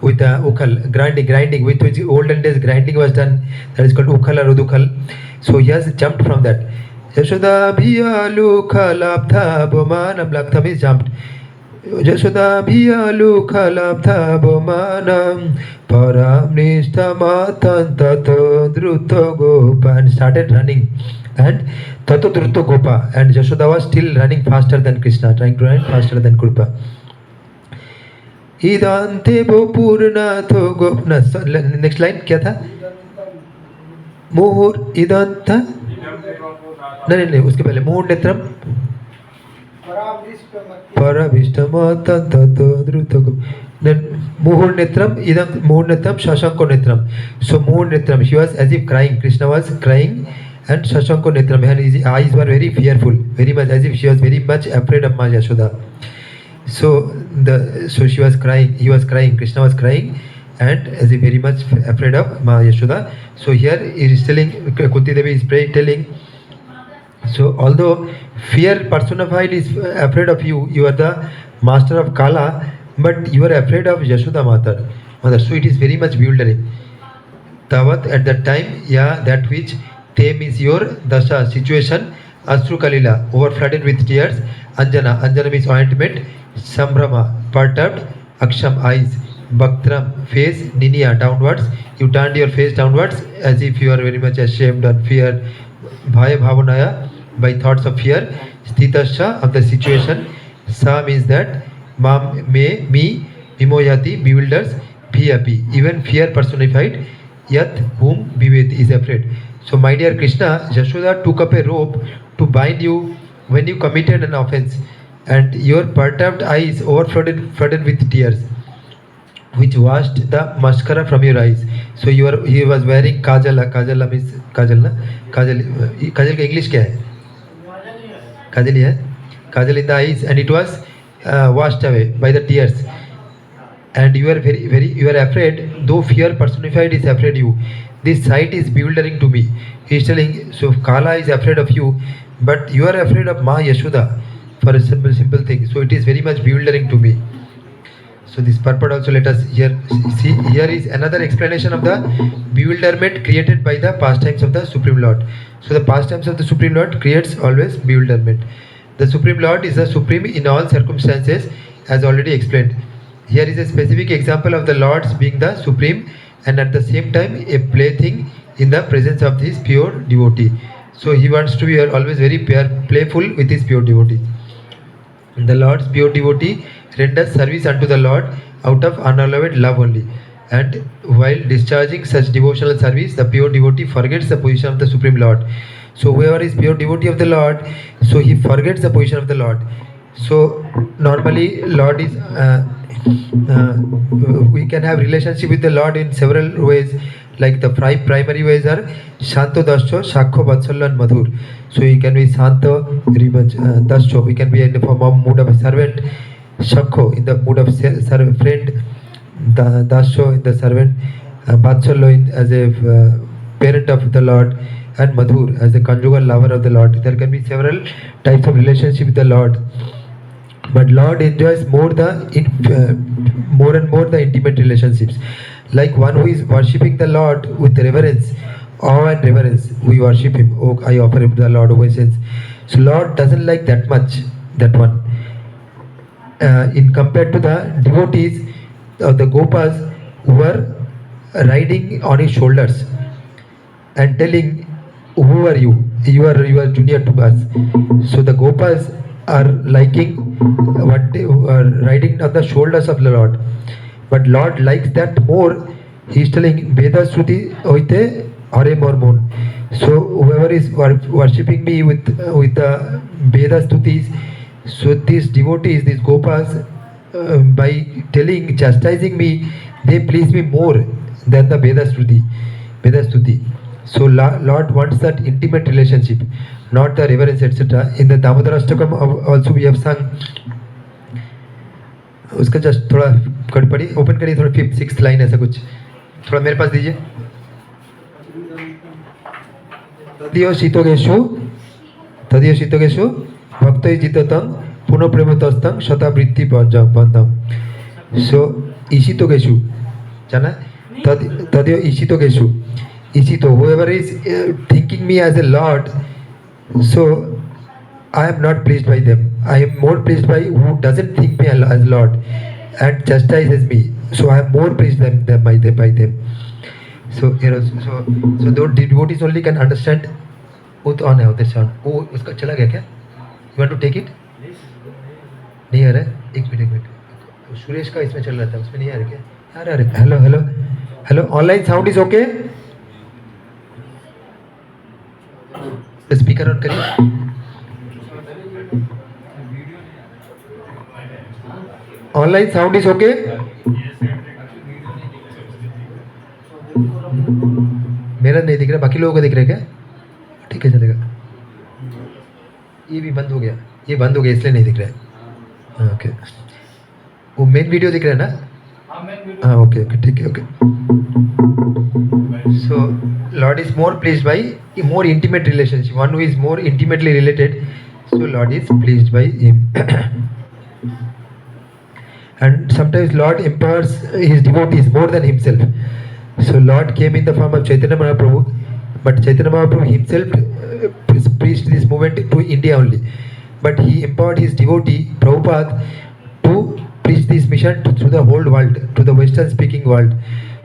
with ukal, grinding, with which olden days grinding was done. That is called ukal or udukal. So he has jumped from that. Yashoda bhiyalu khalabdha bomanam. Labdha means jumped. Yashoda bhiyalu khalabdha bomanam param nishthamatan tato druto gopa, and started running. And tato druto gopa, and Yashoda was still running faster than Krishna, trying to run faster than Krupa. Idante bopurna to gopna. Next line क्या था? मुहुर इदंता. नहीं उसके पहले मुहुर नेत्रम Paravishtamata tato druto. Then Muhur Netram, Idam Muhur Netram, Shashanko Netram. So Muhur Netram, she was as if crying. Krishna was crying, and Shashanko Netram, and his eyes were very fearful, very much as if she was very much afraid of Ma Yashoda. So she was crying, he was crying, Krishna was crying, and as if very much afraid of Ma Yashoda. So here he is telling, Kunti Devi is telling. So although fear personified is afraid of you, you are the master of Kala, but you are afraid of Yashoda Mother. So it is very much bewildering. Tavat at that time, that which te means your dasha situation, Asru Kalila, overflooded with tears, Anjana means ointment, Sambrama, perturbed, Aksham eyes, Bhaktram, face Ninya, downwards. You turned your face downwards as if you are very much ashamed or fear. Bhaya Bhavanaya, by thoughts of fear. Sthitascha, of the situation. Sa means that. Mam, me, Mimoyati, bewilders. Bhiyapi, even fear personified. Yat, whom Bhivet is afraid. So, my dear Krishna, Jashoda took up a rope to bind you when you committed an offense, and your perturbed eyes overflowed flooded with tears, which washed the mascara from your eyes. So he was wearing kajal. Kajal means kajal na? Kajal. Kajal का English क्या है? Kajal ही है. Kajal in the eyes, and it was washed away by the tears. And you are you are afraid, though fear personified is afraid you. This sight is bewildering to me. He is telling, so Kala is afraid of you, but you are afraid of Ma Yashoda for a simple thing. So it is very much bewildering to me. So this purport also let us here see. Here is another explanation of the bewilderment created by the pastimes of the Supreme Lord. So the pastimes of the Supreme Lord creates always bewilderment. The Supreme Lord is the supreme in all circumstances, as already explained. Here is a specific example of the Lord's being the supreme and at the same time a plaything in the presence of his pure devotee. So he wants to be always very playful with his pure devotees. The Lord's pure devotee renders service unto the Lord out of unalloyed love only. And while discharging such devotional service, the pure devotee forgets the position of the Supreme Lord. So whoever is pure devotee of the Lord, so he forgets the position of the Lord. So normally Lord is we can have relationship with the Lord in several ways. Like the five primary ways are Shanto Dascho, Shakho, Vatsalya and Madhur. So he can be Shanto, very much Dascho. We can be in the form of mood of a servant, Shakho in the mood of friend, Dasho in the servant, Vatsalya as a parent of the Lord, and Madhur as a conjugal lover of the Lord. There can be several types of relationship with the Lord. But Lord enjoys more and more the intimate relationships. Like one who is worshipping the Lord with reverence, awe and reverence, we worship Him. Oh, I offer Him the Lord obeisance. So Lord doesn't like that much, that one. In compared to the devotees, the Gopas who were riding on His shoulders and telling, "Who are you? You are junior to us." So the Gopas are liking what they are riding on the shoulders of the Lord. But Lord likes that more. He is telling Veda Shruti Oite Hare Mormon. So whoever is worshipping me with the Veda Stutis, so these devotees, these Gopas, by chastising me, they please me more than the Veda Stuti. So Lord wants that intimate relationship, not the reverence, etc. In the Damodarashtakam also we have sung. उसका just थोड़ा कड़ी पड़ी open करिए थोड़ा 5th 6th line ऐसा कुछ थोड़ा मेरे पास दीजिए. तदियो शीतोगेशु भक्तै जिततं पुनः प्रेमतस्तं शतावृत्ति बंधम. So ईशितोगेशु जाना तदियो ईशितोगेशु. Ishito, whoever is thinking me as a Lord, so I am not pleased by them. I am more pleased by who doesn't think me as Lord and chastises me. So I am more pleased by them. So so those devotees only can understand. Ut on है उधर sound. वो उसका चला गया क्या? You want to take it? नहीं आ रहा है. एक मिनट. सुरेश का इसमें चल रहा था उसमें नहीं आ रहा क्या? आ रहा है. Hello. Online sound is okay? Speaker on करिए. Online sound is okay. मेरा नहीं दिख रहा, बाकी लोगों को दिख रहा है क्या? ठीक है चलेगा. ये भी बंद हो गया, ये बंद हो गया इसलिए नहीं दिख रहा है. ओके. वो मेन वीडियो दिख रहा है ना? हाँ ओके ठीक है okay. So Lord is more pleased by more intimate relationship. One who is more intimately related, so Lord is pleased by him. And sometimes Lord empowers his devotees more than himself. So Lord came in the form of Chaitanya Mahaprabhu, but Chaitanya Mahaprabhu himself preached this movement to India only. But he empowered his devotee Prabhupada to preach this mission to the whole world, to the Western speaking world.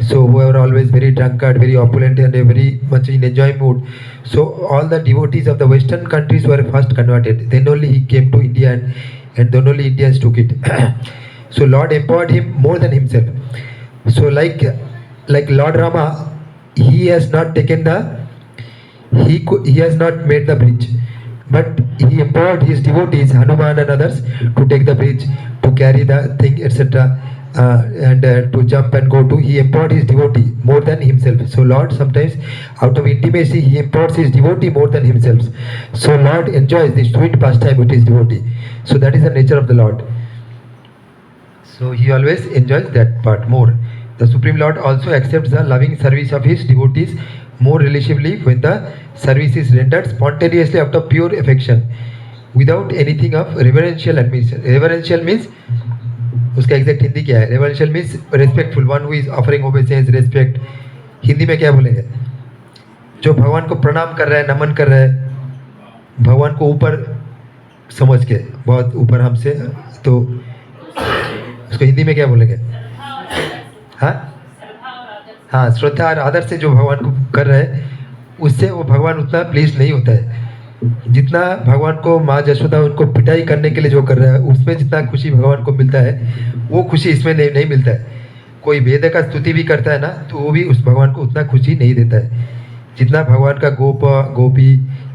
So who are always very drunkard, very opulent, and very much in enjoy mood. So all the devotees of the Western countries were first converted. Then only he came to India, and then only Indians took it. So Lord empowered him more than himself. So like Lord Rama, he has not taken the he has not made the bridge, but he empowered his devotees Hanuman and others to take the bridge, to carry the thing, etc., and to jump and go to. He empowered his devotee more than himself. So Lord sometimes out of intimacy he empowers his devotee more than himself. So Lord enjoys this sweet pastime with his devotee. So that is the nature of the Lord. So he always enjoys that part more. The Supreme Lord also accepts the loving service of his devotees more relatively when the service is rendered spontaneously out of pure affection, without anything of reverential admission. Reverential means उसका exact Hindi क्या है? Reverential means respectful, one who is offering obeisance, respect. Hindi में क्या बोलेंगे? जो भगवान को प्रणाम कर रहा है, नमन कर रहा है, भगवान को ऊपर समझ के, बहुत ऊपर हमसे, तो उसको हिंदी में क्या बोलेंगे? हाँ हाँ, श्रद्धा और आदर से जो भगवान को कर रहे हैं, उससे वो भगवान उतना प्लीज नहीं होता है जितना भगवान को माँ यशोदा उनको पिटाई करने के लिए जो कर रहा है, उसमें जितना खुशी भगवान को मिलता है, वो खुशी इसमें नहीं मिलता है. कोई वेद का स्तुति भी करता है ना, तो वो भी उस भगवान को उतना खुशी नहीं देता है जितना भगवान का गोपी,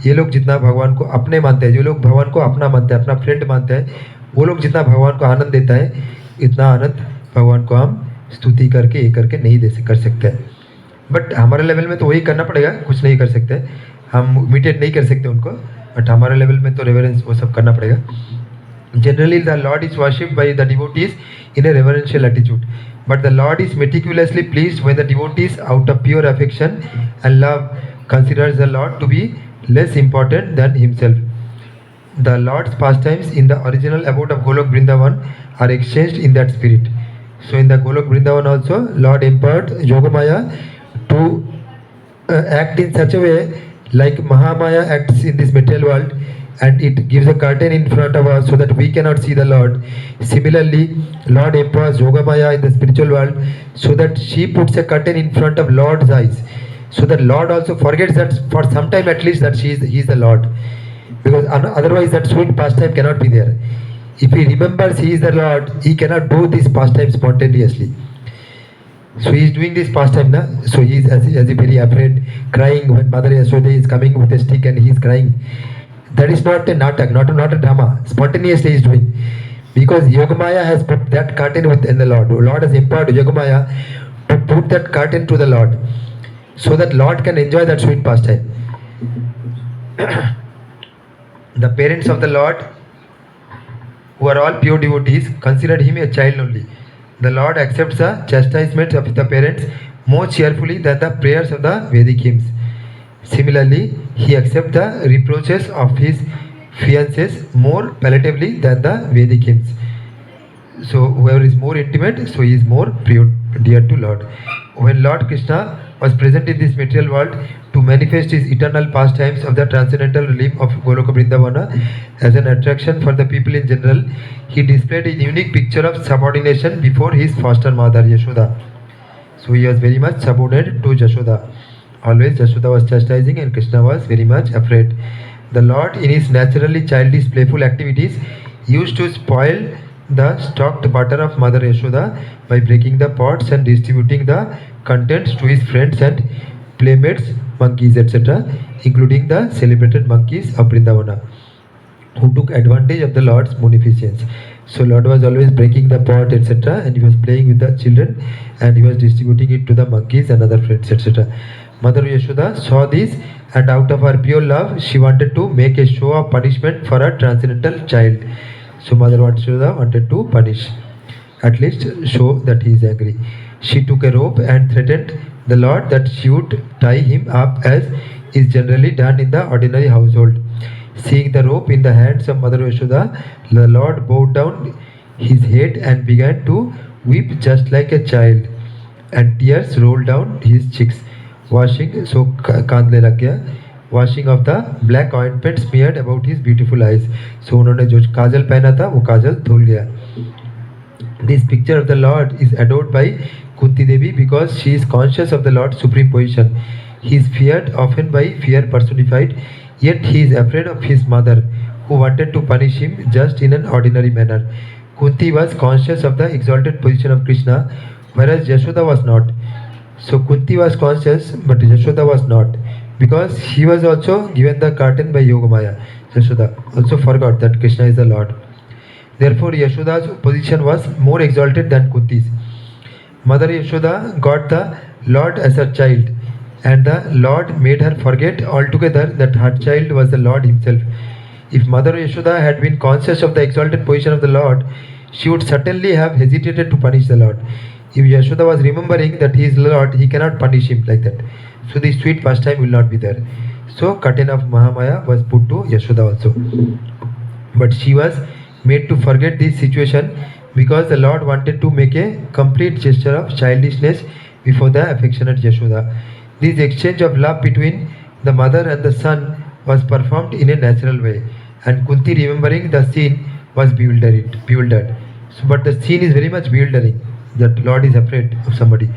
ये लोग जितना भगवान को अपने मानते हैं, जो लोग भगवान को अपना मानते हैं, अपना फ्रेंड मानते हैं, वो लोग जितना भगवान को आनंद देता है, इतना आनंद भगवान को हम स्तुति करके ये करके नहीं कर सकते हैं. बट हमारे लेवल में तो वही करना पड़ेगा, कुछ नहीं कर सकते, हम इमिटेट नहीं कर सकते उनको, बट हमारे लेवल में तो रेवरेंस वो सब करना पड़ेगा. Generally the Lord is worshipped by the devotees in A reverential attitude, but the Lord is meticulously pleased when the devotees out of pure affection and love considers the Lord to be less important than himself. The Lord's pastimes in the original abode of Golok Vrindavan are exchanged in that spirit. So in the Golok Vrindavan also, Lord empowered Yogamaya to act in such a way like Mahamaya acts in this material world, and it gives a curtain in front of us so that we cannot see the Lord. Similarly, Lord empowers Yogamaya in the spiritual world so that she puts a curtain in front of Lord's eyes, so that Lord also forgets that for some time at least that he is the Lord, because otherwise that sweet pastime cannot be there. If he remembers he is the Lord, he cannot do this pastime spontaneously. So he is doing this pastime now, so he is as if very afraid, crying when Mother Yashoda is coming with a stick and he is crying. That is not a natak, not a drama. Spontaneously he is doing, because Yogamaya has put that curtain within the Lord. Lord has empowered Yogamaya to put that curtain to the Lord, so that Lord can enjoy that sweet pastime. The parents of the Lord, who are all pure devotees, considered him a child only. The Lord accepts the chastisements of the parents more cheerfully than the prayers of the Vedic hymns. Similarly, he accepts the reproaches of his fiancés more palatably than the Vedic hymns. So whoever is more intimate, so he is more dear to Lord. When Lord Krishna was present in this material world to manifest his eternal pastimes of the transcendental realm of Goloka Vrindavana as an attraction for the people in general, he displayed a unique picture of subordination before his foster mother Yashoda. So he was very much subordinate to Yashoda. Always Yashoda was chastising and Krishna was very much afraid. The Lord, in his naturally childish playful activities, used to spoil the stocked butter of Mother Yashoda by breaking the pots and distributing the contents to his friends and playmates, monkeys, etc., including the celebrated monkeys of Vrindavana, who took advantage of the Lord's munificence. So Lord was always breaking the pot, etc., and he was playing with the children, and he was distributing it to the monkeys and other friends, etc. Mother Yashoda saw this, and out of her pure love, she wanted to make a show of punishment for her transcendental child. So Mother Yashoda wanted to punish, at least show that he is angry. She took a rope and threatened the Lord that she would tie him up as is generally done in the ordinary household. Seeing the rope in the hands of Mother Yashoda, the Lord bowed down his head and began to weep just like a child, and tears rolled down his cheeks. Washing, so कांदने लग गया. Washing of the black ointment smeared about his beautiful eyes. So उन्होंने जो काजल पहना था वो काजल धुल गया. This picture of the Lord is adored by Kunti Devi because she is conscious of the Lord's supreme position. He is feared often by fear personified, yet he is afraid of his mother, who wanted to punish him just in an ordinary manner. Kunti was conscious of the exalted position of Krishna, whereas Yashoda was not. So Kunti was conscious, but Yashoda was not, because he was also given the curtain by Yogamaya. Yashoda also forgot that Krishna is the Lord. Therefore, Yashoda's position was more exalted than Kunti's. Mother Yashoda got the Lord as her child, and the Lord made her forget altogether that her child was the Lord Himself. If Mother Yashoda had been conscious of the exalted position of the Lord, she would certainly have hesitated to punish the Lord. If Yashoda was remembering that He is Lord, He cannot punish Him like that. So the sweet pastime will not be there. So curtain of Mahamaya was put to Yashoda also. But she was made to forget this situation because the Lord wanted to make a complete gesture of childishness before the affectionate Yashoda. This exchange of love between the mother and the son was performed in a natural way, and Kunti, remembering the scene, was bewildered. So, but the scene is very much bewildering. That Lord is afraid of somebody,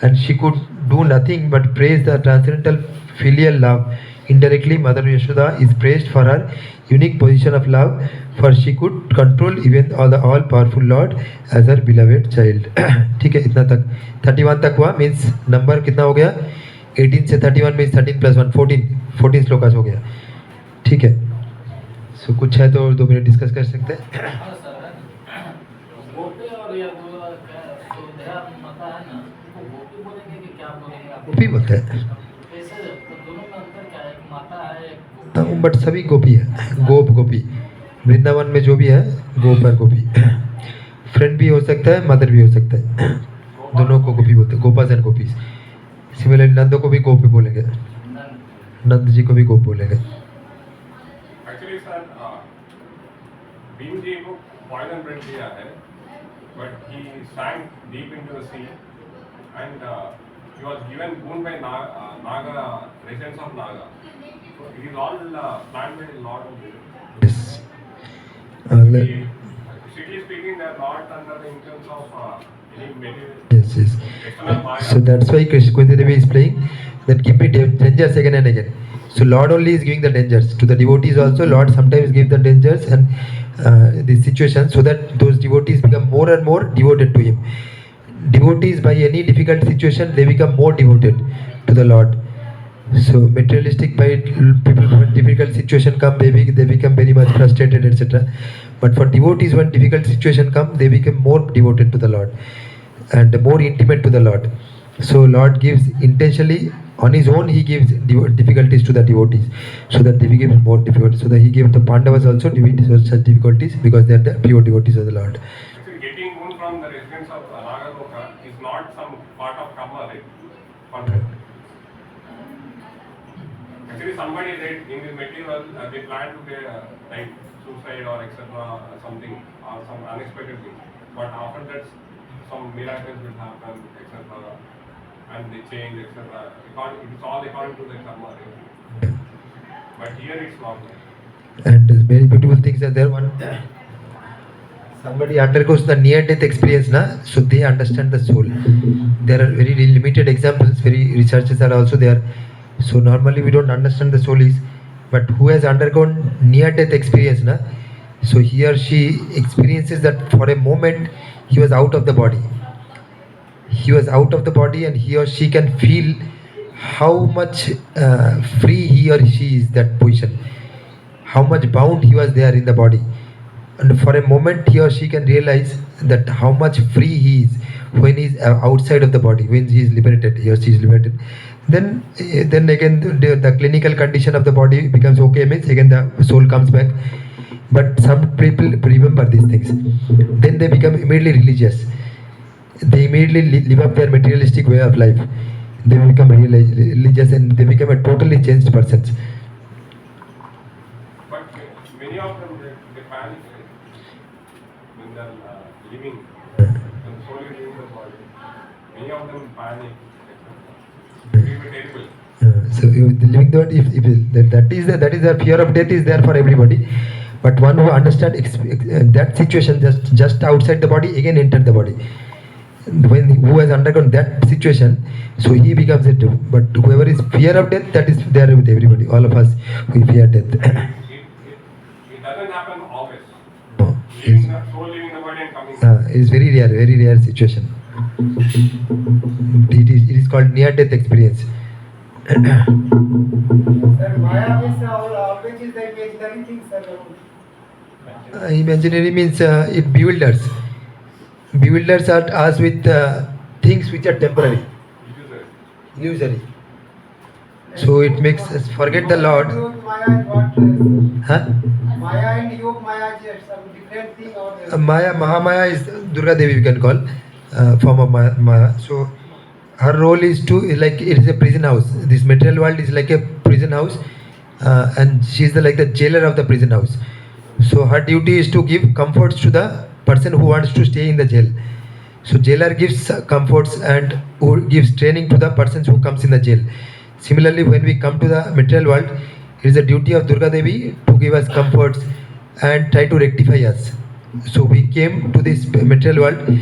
and she could do nothing but praise the transcendental filial love. Indirectly, Mother Yashoda is praised for her unique position of love, for she could control even all the all powerful Lord as her beloved child. ठीक है, इतना तक 31 तक हुआ. Means number कितना हो गया? 18 से 31 मीन्स 13 प्लस 1 14 श्लोकास हो गया. ठीक है. सो कुछ है तो 2 मिनट डिस्कस कर सकते हैं. हाँ सर, गोपी और ये जो सुविधा माता है ना, वो गोपी बोलेंगे कि क्या बोलेंगे आप? गोपी बोलते हैं. कैसे तो दोनों में अंतर क्या है? एक माता है, एक गोपी है। बट सभी गोपी है. गोपी वृंदावन में जो भी है गोप और गोपी. फ्रेंड भी हो सकता है, मदर भी हो सकता है. दोनों को गोपी बोलते हैं. गोपास एंड गोपीज. सिमिलरली नंदो को भी गोपी बोलेंगे, नंद जी को भी गोप बोलेंगे. एक्चुअली सर भीम जी को पॉइजन ब्रेड दिया है, but he sank deep into the sea and he was given boon by Naga, residents of Naga. So it is all planned by Lord of the. Yes. Strictly speaking, they are not under the influence of any material. Yes. External Maya. So that's why Kunti Devi is playing that give me dangers again and again. So Lord only is giving the dangers to the devotees also. Lord sometimes give the dangers and the situations so that those devotees become more and more devoted to Him. Devotees by any difficult situation they become more devoted to the Lord. So materialistic by people when difficult situation come they become very much frustrated etc. But for devotees when difficult situation come they become more devoted to the Lord and more intimate to the Lord. So Lord gives intentionally on His own He gives difficulties to the devotees so that they become more difficult. So that He gave the Pandavas also such difficulties because they are the pure devotees of the Lord. Actually, getting boon from the residents of Nagaloka is not some part of karma, right? For them. Actually, somebody read in the material they plan to get like suicide or etc. something or some unexpected thing, but after that some miracles will happen etc. and they change etc. It's all according to the karma, right? But here it's not. And very beautiful things are there. One somebody undergoes the near-death experience, na, so they understand the soul. There are very limited examples. Very researches are also there. So normally we don't understand the soul is, but who has undergone near-death experience, na, so he or she experiences that for a moment he was out of the body. He was out of the body, and he or she can feel how much free he or she is that position. How much bound he was there in the body. And for a moment he or she can realize that how much free he is when he is outside of the body, when he is liberated, he or she is liberated. Then again the clinical condition of the body becomes okay, means again the soul comes back. But some people remember these things. Then they become immediately religious. They immediately live up their materialistic way of life. They become religious and they become a totally changed person. But many of them they panic when they're living, when the soul is leaving the body. Many of them panic. It will be terrible. So living the if that is the fear of death is there for everybody, But one who understands that situation just outside the body again entered the body. When who has undergone that situation, so he becomes a devil. But whoever is fear of death, that is there with everybody. All of us, we fear death. It doesn't happen always. No, Leaving the soul leaving the body and coming. it's very rare situation. It is called near death experience. Sir, Maya means always is the imaginary thing, sir. Imaginary means it bewilders. Bewilders are us with things which are temporary, illusory. So it makes us forget the Lord. Maya is what? Sir? Huh? Maya and Yog Maya is some different thing or Maya, Mahamaya is Durga Devi, we can call form of Maya. So her role is to, like, it is a prison house. This material world is like a prison house, and she is like the jailer of the prison house. So her duty is to give comforts to the person who wants to stay in the jail. So jailer gives comforts and who gives training to the persons who comes in the jail. Similarly, when we come to the material world, it is the duty of Durga Devi to give us comforts and try to rectify us. So we came to this material world